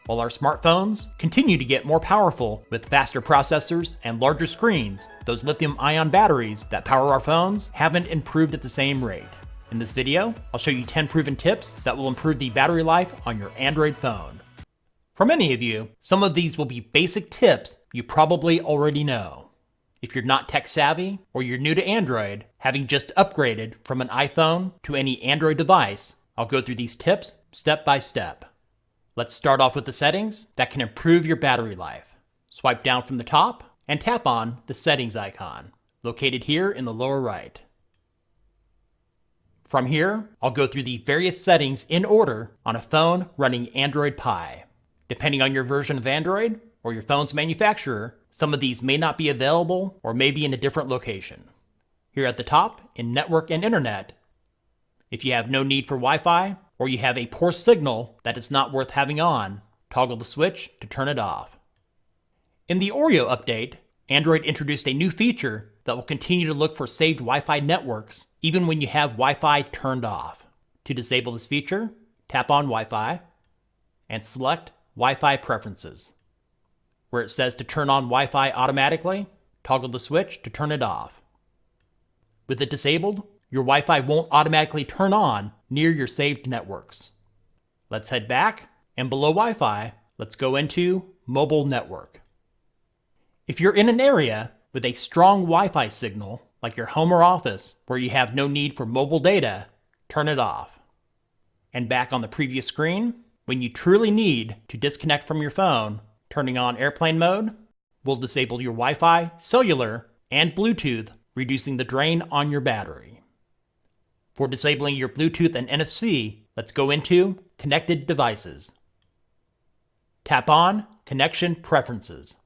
While our smartphones continue to get more powerful with faster processors and larger screens, those lithium-ion batteries that power our phones haven't improved at the same rate. In this video, I'll show you 10 proven tips that will improve the battery life on your Android phone. For many of you, some of these will be basic tips you probably already know. If you're not tech savvy or you're new to Android, having just upgraded from an iPhone to any Android device, I'll go through these tips step by step. Let's start off with the settings that can improve your battery life. Swipe down from the top and tap on the settings icon, located here in the lower right. From here, I'll go through the various settings in order on a phone running Android Pie. Depending on your version of Android or your phone's manufacturer, some of these may not be available or may be in a different location. Here at the top, in Network and Internet, if you have no need for Wi-Fi or you have a poor signal that is not worth having on, toggle the switch to turn it off. In the Oreo update, Android introduced a new feature that will continue to look for saved Wi-Fi networks even when you have Wi-Fi turned off. To disable this feature, tap on Wi-Fi and select Wi-Fi Preferences. Where it says to turn on Wi-Fi automatically, toggle the switch to turn it off. With it disabled, your Wi-Fi won't automatically turn on near your saved networks. Let's head back, and below Wi-Fi, let's go into Mobile Network. If you're in an area with a strong Wi-Fi signal, like your home or office, where you have no need for mobile data, turn it off. And back on the previous screen, when you truly need to disconnect from your phone, turning on airplane mode will disable your Wi-Fi, cellular, and Bluetooth, reducing the drain on your battery. For disabling your Bluetooth and NFC, let's go into Connected Devices. Tap on Connection Preferences.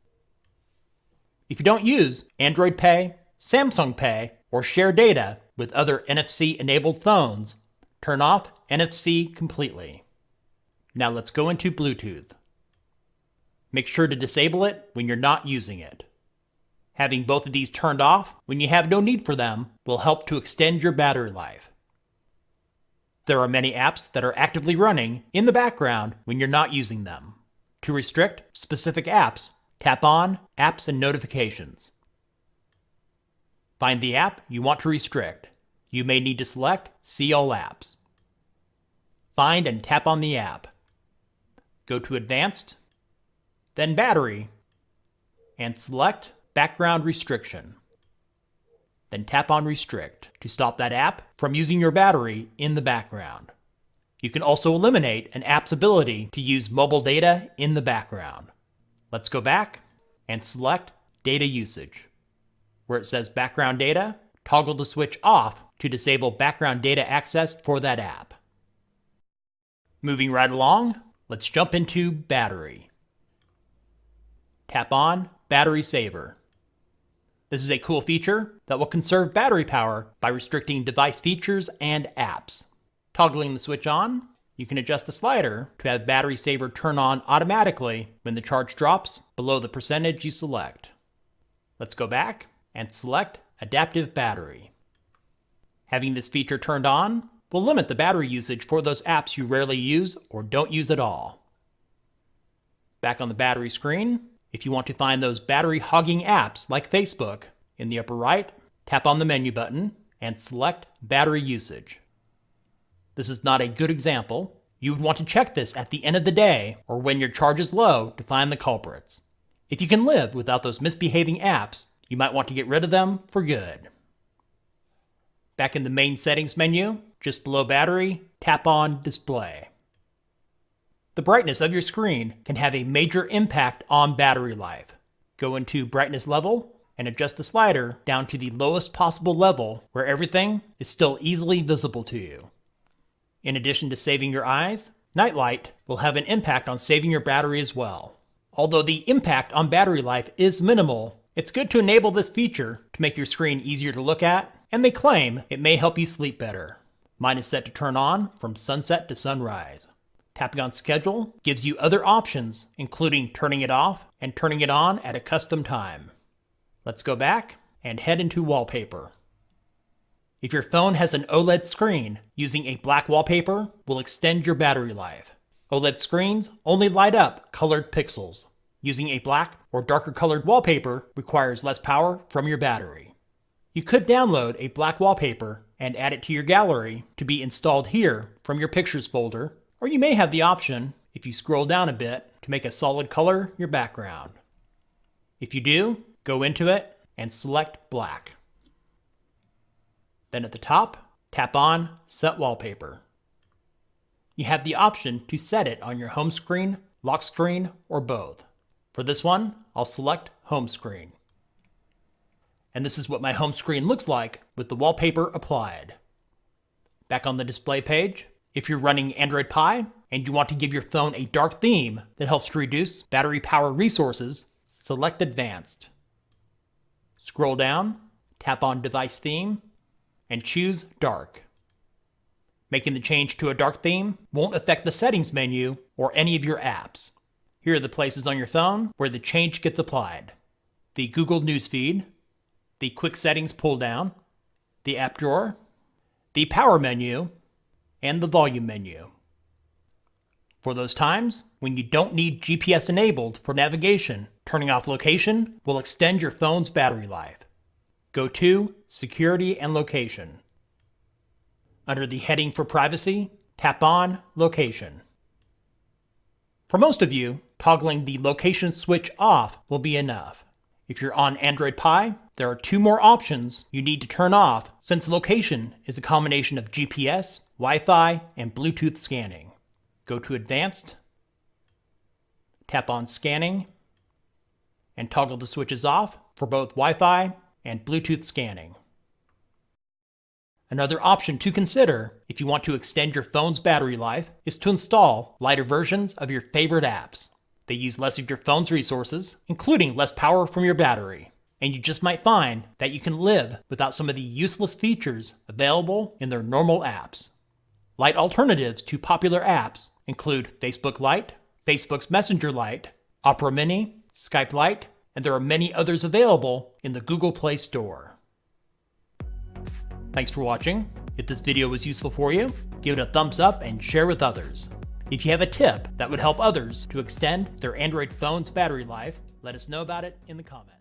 If you don't use Android Pay, Samsung Pay, or share data with other NFC-enabled phones, turn off NFC completely. Now let's go into Bluetooth. Make sure to disable it when you're not using it. Having both of these turned off when you have no need for them will help to extend your battery life. There are many apps that are actively running in the background when you're not using them. To restrict specific apps, tap on Apps and Notifications. Find the app you want to restrict. You may need to select See All Apps. Find and tap on the app. Go to Advanced, then Battery, and select Background Restriction. Then tap on Restrict to stop that app from using your battery in the background. You can also eliminate an app's ability to use mobile data in the background. Let's go back and select Data Usage. Where it says Background Data, toggle the switch off to disable background data access for that app. Moving right along, let's jump into Battery. Tap on Battery Saver. This is a cool feature that will conserve battery power by restricting device features and apps. Toggling the switch on, you can adjust the slider to have Battery Saver turn on automatically when the charge drops below the percentage you select. Let's go back and select Adaptive Battery. Having this feature turned on will limit the battery usage for those apps you rarely use or don't use at all. Back on the battery screen, if you want to find those battery hogging apps like Facebook, in the upper right, tap on the menu button and select Battery Usage. This is not a good example. You would want to check this at the end of the day or when your charge is low to find the culprits. If you can live without those misbehaving apps, you might want to get rid of them for good. Back in the main settings menu, just below Battery, tap on Display. The brightness of your screen can have a major impact on battery life. Go into Brightness Level and adjust the slider down to the lowest possible level where everything is still easily visible to you. In addition to saving your eyes, night light will have an impact on saving your battery as well. Although the impact on battery life is minimal, it's good to enable this feature to make your screen easier to look at, and they claim it may help you sleep better. Mine is set to turn on from sunset to sunrise. Tapping on Schedule gives you other options, including turning it off and turning it on at a custom time. Let's go back and head into Wallpaper. If your phone has an OLED screen, using a black wallpaper will extend your battery life. OLED screens only light up colored pixels. Using a black or darker colored wallpaper requires less power from your battery. You could download a black wallpaper and add it to your gallery to be installed here from your Pictures folder, or you may have the option, if you scroll down a bit, to make a solid color your background. If you do, go into it and select black. Then at the top, tap on Set Wallpaper. You have the option to set it on your home screen, lock screen, or both. For this one, I'll select Home Screen. And this is what my home screen looks like with the wallpaper applied. Back on the display page, if you're running Android Pie and you want to give your phone a dark theme that helps to reduce battery power resources, select Advanced. Scroll down, tap on Device Theme, and choose Dark. Making the change to a dark theme won't affect the settings menu or any of your apps. Here are the places on your phone where the change gets applied: the Google Newsfeed, the Quick Settings pull-down, the App Drawer, the Power menu, and the Volume menu. For those times when you don't need GPS enabled for navigation, turning off location will extend your phone's battery life. Go to Security and Location. Under the heading for Privacy, tap on Location. For most of you, toggling the location switch off will be enough. If you're on Android Pie, there are 2 more options you need to turn off, since location is a combination of GPS, Wi-Fi, and Bluetooth scanning. Go to Advanced, tap on Scanning, and toggle the switches off for both Wi-Fi and Bluetooth scanning. Another option to consider if you want to extend your phone's battery life is to install lighter versions of your favorite apps. They use less of your phone's resources, including less power from your battery, and you just might find that you can live without some of the useless features available in their normal apps. Light alternatives to popular apps include Facebook Lite, Facebook's Messenger Lite, Opera Mini, Skype Lite, and there are many others available in the Google Play Store. Thanks for watching. If this video was useful for you, give it a thumbs up and share with others. If you have a tip that would help others to extend their Android phone's battery life, let us know about it in the comments.